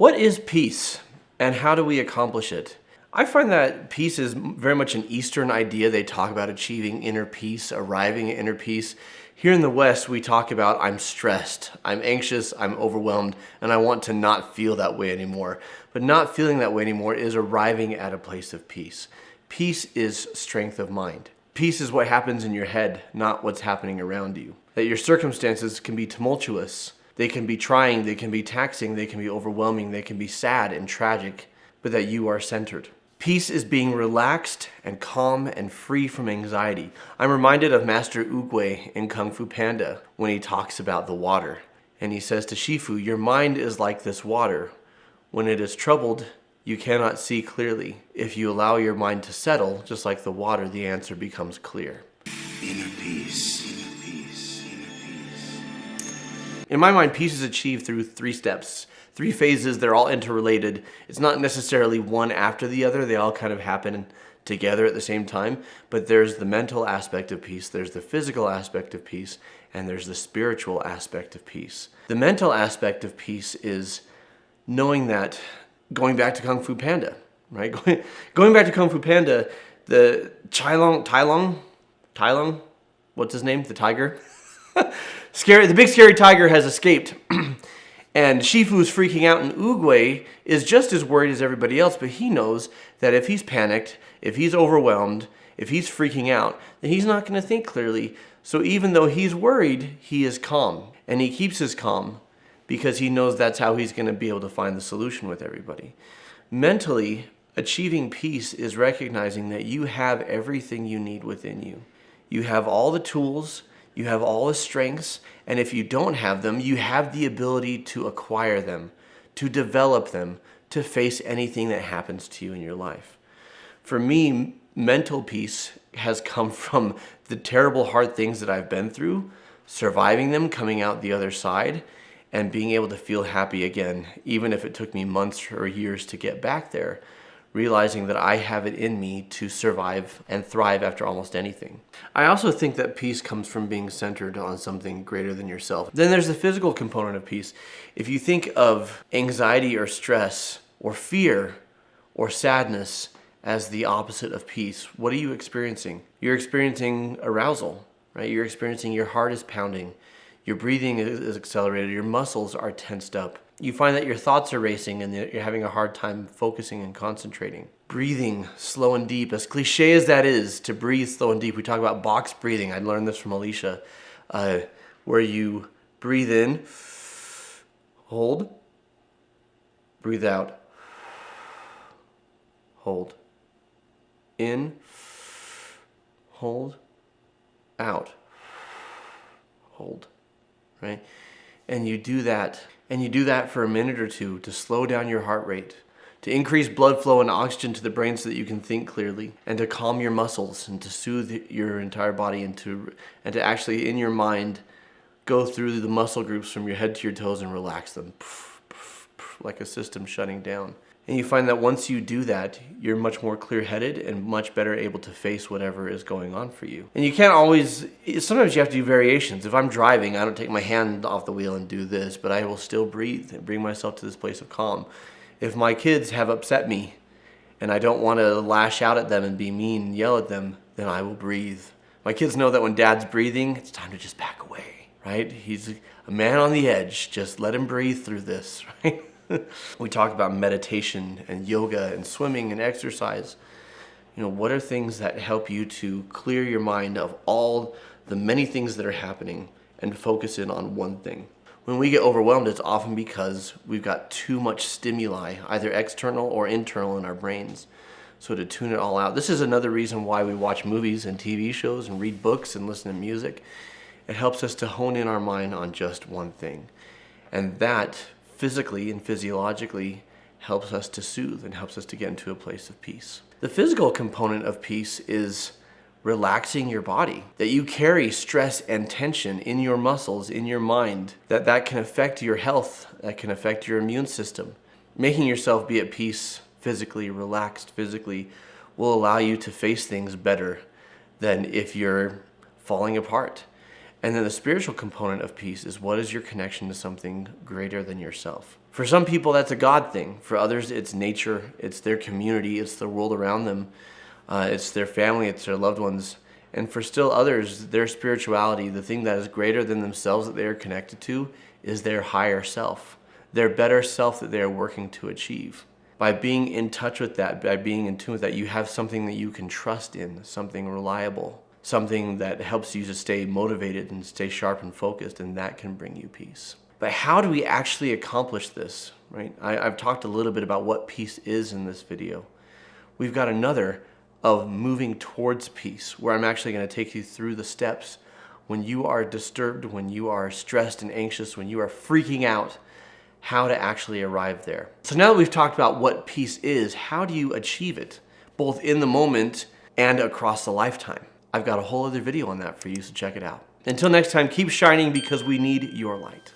What is peace, and how do we accomplish it? I find that peace is very much an Eastern idea. They talk about achieving inner peace, arriving at inner peace. Here in the West, we talk about I'm stressed, I'm anxious, I'm overwhelmed, and I want to not feel that way anymore. But not feeling that way anymore is arriving at a place of peace. Peace is strength of mind. Peace is what happens in your head, not what's happening around you. That your circumstances can be tumultuous. They can be trying, they can be taxing, they can be overwhelming, they can be sad and tragic, but that you are centered. Peace is being relaxed and calm and free from anxiety. I'm reminded of Master Oogway in Kung Fu Panda when he talks about the water. And he says to Shifu, your mind is like this water. When it is troubled, you cannot see clearly. If you allow your mind to settle, just like the water, the answer becomes clear. Inner peace, inner peace, inner peace. In my mind, peace is achieved through 3 steps. 3 phases, they're all interrelated. It's not necessarily one after the other. They all kind of happen together at the same time. But there's the mental aspect of peace, there's the physical aspect of peace, and there's the spiritual aspect of peace. The mental aspect of peace is knowing that, going back to Kung Fu Panda, right? Going back to Kung Fu Panda, the Tai Lung, what's his name? The tiger? The big scary tiger has escaped. And Shifu's freaking out, and Oogway is just as worried as everybody else, but he knows that if he's panicked, if he's overwhelmed, if he's freaking out, then he's not going to think clearly. So even though he's worried, he is calm. And he keeps his calm because he knows that's how he's going to be able to find the solution with everybody. Mentally, achieving peace is recognizing that you have everything you need within you. You have all the tools, you have all the strengths, and if you don't have them, you have the ability to acquire them, to develop them, to face anything that happens to you in your life. For me, mental peace has come from the terrible hard things that I've been through, surviving them, coming out the other side, and being able to feel happy again, even if it took me months or years to get back there, realizing that I have it in me to survive and thrive after almost anything. I also think that peace comes from being centered on something greater than yourself. Then there's the physical component of peace. If you think of anxiety or stress or fear or sadness as the opposite of peace, what are you experiencing? You're experiencing arousal, right? You're experiencing your heart is pounding. Your breathing is accelerated, your muscles are tensed up. You find that your thoughts are racing and you're having a hard time focusing and concentrating. Breathing slow and deep, as cliche as that is, to breathe slow and deep. We talk about box breathing. I learned this from Alicia, where you breathe in, hold, breathe out, hold, in, hold, out, hold. Right? And you do that for a minute or two to slow down your heart rate, to increase blood flow and oxygen to the brain so that you can think clearly, and to calm your muscles and to soothe your entire body and to actually in your mind go through the muscle groups from your head to your toes and relax them like a system shutting down. And you find that once you do that, you're much more clear-headed and much better able to face whatever is going on for you. And you can't always, sometimes you have to do variations. If I'm driving, I don't take my hand off the wheel and do this, but I will still breathe and bring myself to this place of calm. If my kids have upset me and I don't want to lash out at them and be mean and yell at them, then I will breathe. My kids know that when Dad's breathing, it's time to just back away, right? He's a man on the edge. Just let him breathe through this, right? We talk about meditation and yoga and swimming and exercise. You know, what are things that help you to clear your mind of all the many things that are happening and focus in on one thing? When we get overwhelmed, it's often because we've got too much stimuli, either external or internal in our brains. So to tune it all out, this is another reason why we watch movies and TV shows and read books and listen to music. It helps us to hone in our mind on just one thing. And that physically and physiologically helps us to soothe and helps us to get into a place of peace. The physical component of peace is relaxing your body, that you carry stress and tension in your muscles, in your mind, that can affect your health, that can affect your immune system. Making yourself be at peace physically, relaxed physically, will allow you to face things better than if you're falling apart. And then the spiritual component of peace is, what is your connection to something greater than yourself? For some people, that's a God thing. For others, it's nature, it's their community, it's the world around them, it's their family, it's their loved ones. And for still others, their spirituality, the thing that is greater than themselves that they are connected to, is their higher self, their better self that they are working to achieve. By being in touch with that, by being in tune with that, you have something that you can trust in, something reliable, something that helps you to stay motivated and stay sharp and focused, and that can bring you peace. But how do we actually accomplish this, right? I've talked a little bit about what peace is in this video. We've got another of moving towards peace, where I'm actually going to take you through the steps when you are disturbed, when you are stressed and anxious, when you are freaking out, how to actually arrive there. So now that we've talked about what peace is, how do you achieve it, both in the moment and across the lifetime? I've got a whole other video on that for you, so check it out. Until next time, keep shining because we need your light.